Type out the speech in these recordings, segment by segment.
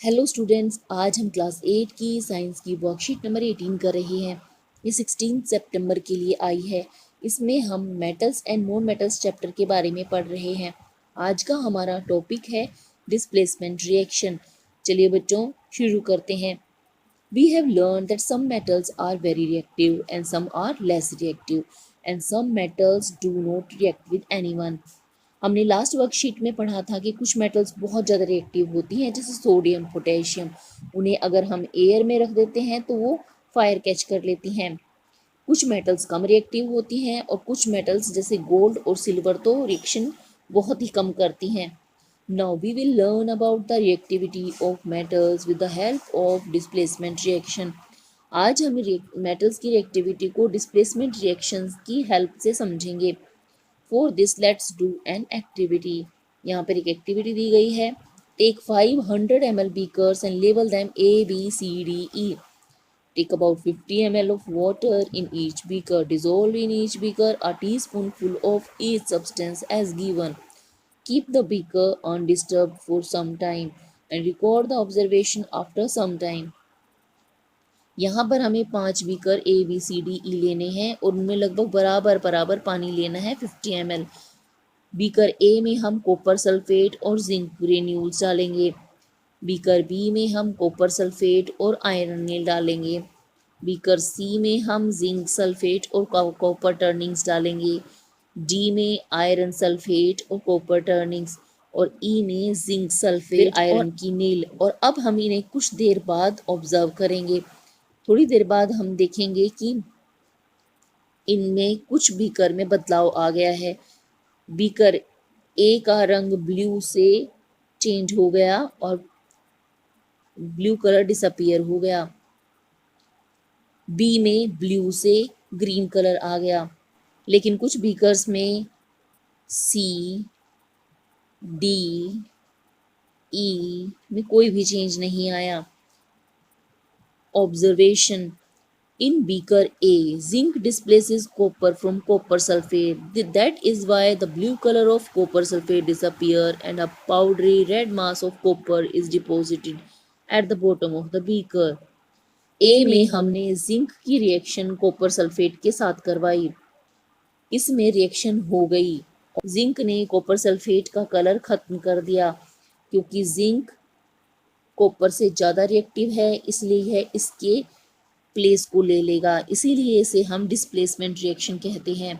Hello students, आज हम class 8 की साइंस की वर्कशीट नंबर 18 कर रहे हैं। ये 16 सितंबर के लिए आई है। इसमें हम metals and non metals chapter के बारे में पढ़ रहे हैं। आज का हमारा टॉपिक है डिस्प्लेसमेंट रिएक्शन। चलिए बच्चों, शुरू करते हैं। We have learned that some metals are very reactive and some are less reactive and some metals do not react with anyone. हमने लास्ट वर्कशीट में पढ़ा था कि कुछ मेटल्स बहुत ज़्यादा रिएक्टिव होती हैं, जैसे सोडियम, पोटेशियम। उन्हें अगर हम एयर में रख देते हैं तो वो फायर कैच कर लेती हैं। कुछ मेटल्स कम रिएक्टिव होती हैं और कुछ मेटल्स जैसे गोल्ड और सिल्वर तो रिएक्शन बहुत ही कम करती हैं। Now we will learn about the reactivity of metals with the help of displacement reaction. आज हम मेटल्स की रिएक्टिविटी को डिस्प्लेसमेंट रिएक्शंस की हेल्प से समझेंगे। For this let's do an activity. यहाँ पर एक एक्टिविटी दी गई है। Take 500 ml beakers and label them A, B, C, D, E. Take about 50 ml of water in each beaker. Dissolve in each beaker a teaspoonful of each substance as given. Keep the beaker undisturbed for some time and record the observation after some time. यहाँ पर हमें 5 beaker ABCDE लेने हैं और उनमें लगभग बराबर बराबर पानी लेना है 50 ml। बीकर ए में हम कॉपर सल्फेट और जिंक ग्रेन्यूल्स डालेंगे। बीकर बी में हम कॉपर सल्फेट और आयरन नील डालेंगे। बीकर सी में हम जिंक सल्फेट और कॉपर टर्निंग्स डालेंगे। डी में आयरन सल्फेट और कॉपर टर्निंग्स और ई में जिंक सल्फेट आयरन की नील। और अब हम इन्हें कुछ देर बाद ऑब्जर्व करेंगे। थोड़ी देर बाद हम देखेंगे कि इनमें कुछ बीकर में बदलाव आ गया है। बीकर ए का रंग ब्लू से चेंज हो गया और ब्लू कलर डिसअपियर हो गया। बी में ब्लू से ग्रीन कलर आ गया। लेकिन कुछ बीकर्स में सी, डी, ई में कोई भी चेंज नहीं आया। Observation in beaker A, zinc displaces copper from copper sulfate. That is why the blue color of copper sulfate disappear and a powdery red mass of copper is deposited at the bottom of the beaker. A में हमने zinc की reaction copper sulphate के साथ करवाई। इसमें reaction हो गई। Zinc ने कॉपर सल्फेट का कलर खत्म कर दिया। क्योंकि जिंक कॉपर से ज़्यादा रिएक्टिव है, इसलिए यह इसके प्लेस को ले लेगा। इसीलिए इसे हम डिस्प्लेसमेंट रिएक्शन कहते हैं।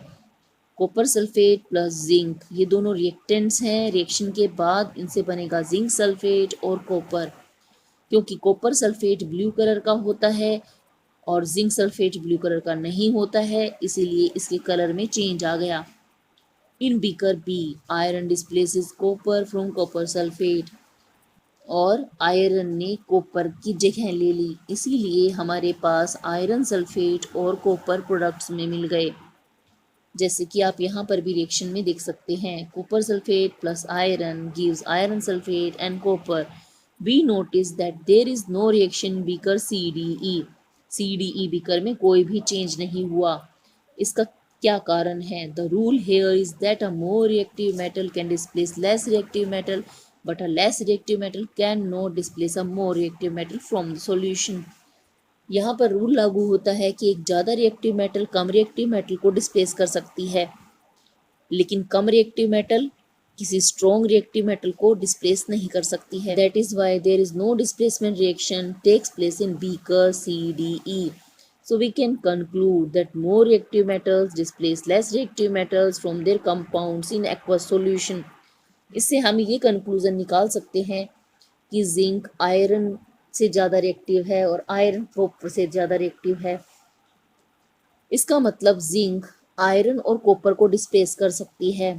कॉपर सल्फेट प्लस जिंक, ये दोनों रिएक्टेंट्स हैं। रिएक्शन के बाद इनसे बनेगा जिंक सल्फेट और कॉपर। क्योंकि कॉपर सल्फेट ब्लू कलर का होता है और जिंक सल्फेट ब्लू कलर का नहीं होता है, इसीलिए इसके कलर में चेंज आ गया। In beaker B, iron displaces copper from copper sulphate और आयरन ने कॉपर की जगह ले ली। इसीलिए हमारे पास आयरन सल्फेट और कॉपर प्रोडक्ट्स में मिल गए। जैसे कि आप यहाँ पर भी रिएक्शन में देख सकते हैं, copper sulphate plus iron gives iron sulphate and copper. We notice that there is no reaction beaker CDE beaker में कोई भी चेंज नहीं हुआ। इसका क्या कारण है? The rule here is that a more reactive metal can displace less reactive metal, but a less reactive metal cannot displace a more reactive metal from the solution. यहाँ पर रूल लागू होता है कि एक ज़्यादा रिएक्टिव मेटल कम reactive metal को डिस्प्लेस कर सकती है, लेकिन कम रिएक्टिव मेटल किसी स्ट्रॉन्ग रिएक्टिव मेटल को डिस्प्लेस नहीं कर सकती है। That is why there is no displacement reaction takes place in beaker CDE. So we can conclude that more reactive metals displace less reactive metals from their compounds in aqueous solution. इससे हम ये conclusion निकाल सकते हैं कि zinc iron से ज़्यादा reactive है और आयरन कॉपर से ज़्यादा रिएक्टिव है। इसका मतलब जिंक आयरन और कॉपर को डिस्प्लेस कर सकती है,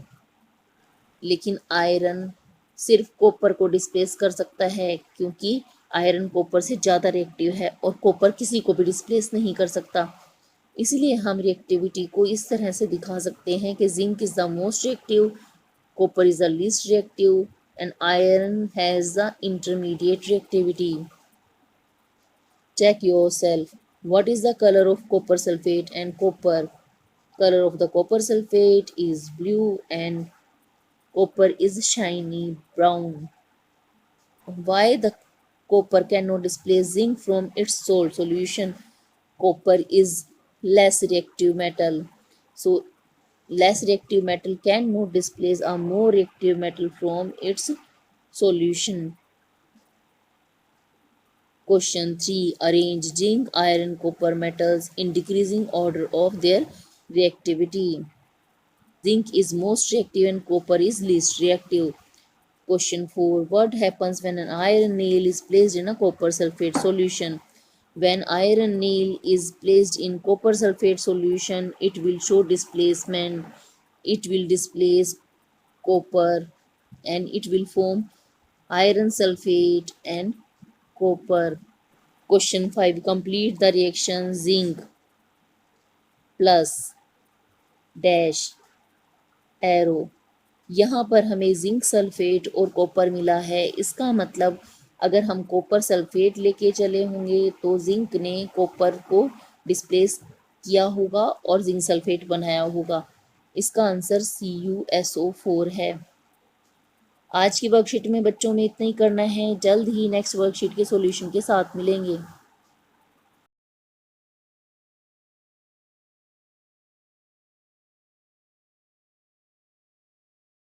लेकिन आयरन सिर्फ कॉपर को डिस्प्लेस कर सकता है, क्योंकि आयरन कॉपर से ज़्यादा रिएक्टिव है और कॉपर किसी को भी डिस्प्लेस नहीं कर सकता। इसलिए हम रिएक्टिविटी को इस तरह से दिखा सकते हैं कि zinc is the most reactive, copper is the least reactive, and iron has the intermediate reactivity. Check yourself. What is the color of copper sulfate and copper? Color of the copper sulfate is blue and copper is shiny brown. Why the Copper cannot displace zinc from its salt solution. Copper is less reactive metal. So less reactive metal cannot displace a more reactive metal from its solution. Question 3. Arrange zinc, iron, copper metals in decreasing order of their reactivity. Zinc is most reactive and copper is least reactive. Question 4. What happens when an iron nail is placed in a copper sulfate solution? When iron nail is placed in copper sulfate solution, it will show displacement. It will displace copper and it will form iron sulfate and copper. Question 5. Complete the reaction zinc plus dash arrow. यहाँ पर हमें zinc sulphate और copper मिला है। इसका मतलब अगर हम कॉपर सल्फेट लेके चले होंगे तो जिंक ने कॉपर को डिस्प्लेस किया होगा और जिंक सल्फेट बनाया होगा। इसका आंसर CuSO4 है। आज की वर्कशीट में बच्चों में इतना ही करना है। जल्द ही नेक्स्ट वर्कशीट के सॉल्यूशन के साथ मिलेंगे।